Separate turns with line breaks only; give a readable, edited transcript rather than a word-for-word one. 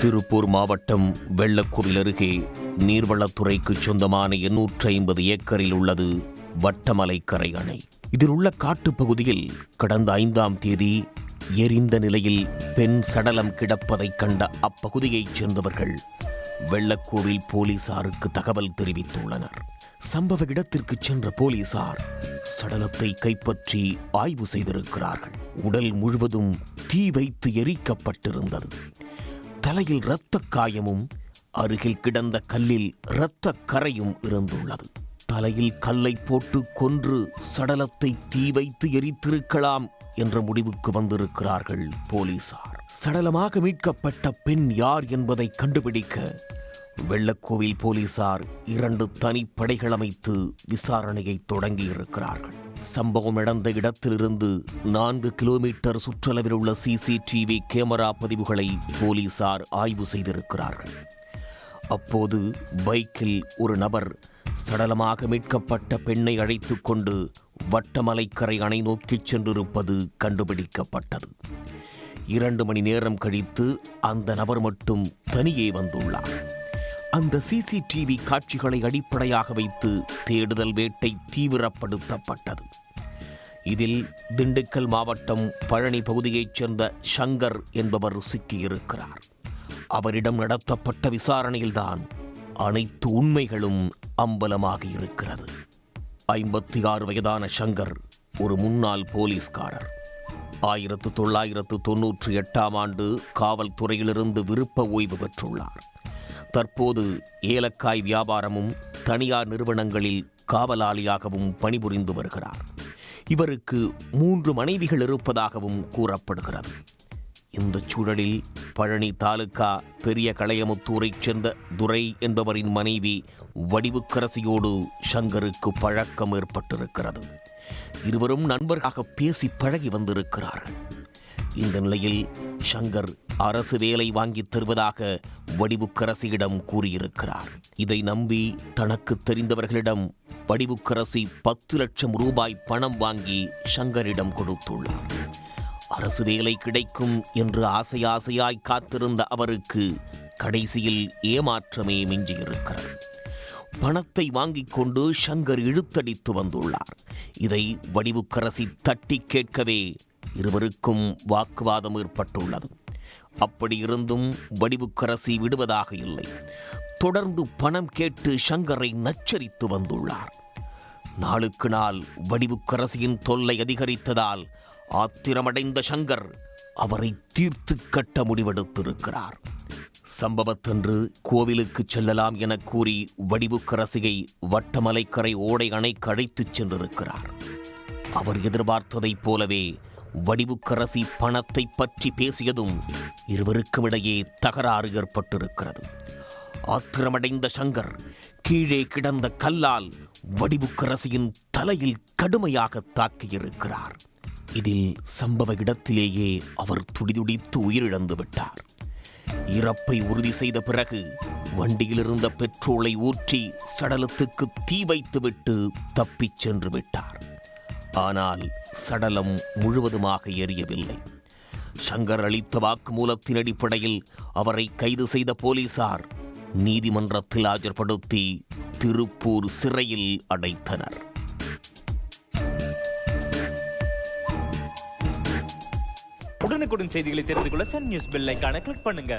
திருப்பூர் மாவட்டம் வெள்ளக்கூரில் அருகே நீர்வளத்துறைக்கு சொந்தமான 850 ஏக்கரில் உள்ளது வட்டமலைக்கரை அணை. இதில் உள்ள காட்டுப்பகுதியில் கடந்த 5ஆம் தேதி எரிந்த நிலையில் பெண் சடலம் கிடப்பதைக் கண்ட அப்பகுதியைச் சேர்ந்தவர்கள் வெள்ளக்கூரில் போலீசாருக்கு தகவல் தெரிவித்துள்ளனர். சம்பவ இடத்திற்கு சென்ற போலீசார் சடலத்தை கைப்பற்றி ஆய்வு செய்திருக்கிறார்கள். உடல் முழுவதும் தீ வைத்து எரிக்கப்பட்டிருந்தது. தலையில் இரத்த காயமும் அருகில் கிடந்த கல்லில் இரத்த கரையும் இருந்துள்ளது. தலையில் கல்லை போட்டு கொன்று சடலத்தை தீ வைத்து எரித்திருக்கலாம் என்ற முடிவுக்கு வந்திருக்கிறார்கள் போலீசார். சடலமாக மீட்கப்பட்ட பெண் யார் என்பதை கண்டுபிடிக்க வெள்ளக்கோவில் போலீசார் 2 தனிப்படைகள் அமைத்து விசாரணையை தொடங்கியிருக்கிறார்கள். சம்பவம் நடந்த இடத்திலிருந்து 4 கிலோமீட்டர் சுற்றளவில் உள்ள CCTV கேமரா பதிவுகளை போலீசார் ஆய்வு செய்திருக்கிறார்கள். அப்போது பைக்கில் ஒரு நபர் சடலமாக மீட்கப்பட்ட பெண்ணை அழைத்துக் கொண்டு வட்டமலைக்கரை அணை நோக்கி சென்றிருப்பது கண்டுபிடிக்கப்பட்டது. 2 மணி நேரம் கழித்து அந்த நபர் மட்டும் தனியே வந்துள்ளார். அந்த CCTV காட்சிகளை அடிப்படையாக வைத்து தேடுதல் வேட்டை தீவிரப்படுத்தப்பட்டது. இதில் திண்டுக்கல் மாவட்டம் பழனி பகுதியைச் சேர்ந்த சங்கர் என்பவர் சிக்கியிருக்கிறார். அவரிடம் நடத்தப்பட்ட விசாரணையில்தான் அனைத்து உண்மைகளும் அம்பலமாகி இருக்கிறது. 56 வயதான சங்கர் ஒரு முன்னாள் போலீஸ்காரர். 1998ஆம் ஆண்டு காவல்துறையிலிருந்து விருப்ப ஓய்வு பெற்றுள்ளார். தற்போது ஏலக்காய் வியாபாரமும் தனியார் நிறுவனங்களில் காவலாளியாகவும் பணிபுரிந்து வருகிறார். இவருக்கு 3 மனைவிகள் இருப்பதாகவும் கூறப்படுகிறது. இந்த சூழலில் பழனி தாலுகா பெரிய களையமுத்தூரைச் சேர்ந்த துரை என்பவரின் மனைவி வடிவுக்கரசியோடு சங்கருக்கு பழக்கம் ஏற்பட்டிருக்கிறது. இருவரும் நண்பர்களாக பேசி பழகி வந்திருக்கிறார்கள். இந்த நிலையில் சங்கர் அரசு வேலை வாங்கி தருவதாக வடிவுக்கரசியிடம் கூறியிருக்கிறார். இதை நம்பி தனக்கு தெரிந்தவர்களிடம் வடிவுக்கரசி 10 லட்சம் ரூபாய் பணம் வாங்கி சங்கரிடம் கொடுத்துள்ளார். அரசு வேலை கிடைக்கும் என்று ஆசையாய் காத்திருந்த அவருக்கு கடைசியில் ஏமாற்றமே மிஞ்சியிருக்கிறது. பணத்தை வாங்கிக் கொண்டு சங்கர் இழுத்தடித்து வந்துள்ளார். இதை வடிவுக்கரசி தட்டி கேட்கவே இருவருக்கும் வாக்குவாதம் ஏற்பட்டுள்ளது. அப்படி இருந்தும் வடிவுக்கரசி விடுவதாக இல்லை. தொடர்ந்து பணம் கேட்டு சங்கரை நச்சரித்து வந்துள்ளார். நாளுக்கு நாள் வடிவுக்கரசியின் தொல்லை அதிகரித்ததால் ஆத்திரமடைந்த சங்கர் அவரை தீர்த்து கட்ட முடிவெடுத்திருக்கிறார். சம்பவத்தன்று கோவிலுக்கு செல்லலாம் என கூறி வடிவுக்கரசியை வட்டமலைக்கரை ஓடை அணைக்கு அழைத்துச் சென்றிருக்கிறார். அவர் எதிர்பார்த்ததைப் போலவே வடிவுக்கரசி பணத்தை பற்றி பேசியதும் இருவருக்கும் இடையே தகராறு ஏற்பட்டிருக்கிறது. ஆத்திரமடைந்த சங்கர் கீழே கிடந்த கல்லால் வடிவுக்கரசியின் தலையில் கடுமையாக தாக்கியிருக்கிறார். இதில் சம்பவ இடத்திலேயே அவர் துடிதுடித்து உயிரிழந்து விட்டார். இறப்பை உறுதி செய்த பிறகு வண்டியிலிருந்த பெட்ரோலை ஊற்றி சடலத்துக்கு தீ வைத்துவிட்டு தப்பிச் சென்று விட்டார். ஆனால் சடலம் முழுவதுமாக எரியவில்லை. சங்கர் அளித்த வாக்குமூலத்தின் அடிப்படையில் அவரை கைது செய்த போலீசார் நீதிமன்றத்தில் ஆஜர்படுத்தி திருப்பூர் சிறையில் அடைத்தனர்.
உடனுக்குடன் செய்திகளை தெரிந்து கொள்ள சன் நியூஸ் பெல் ஐகானை கிளிக் பண்ணுங்க.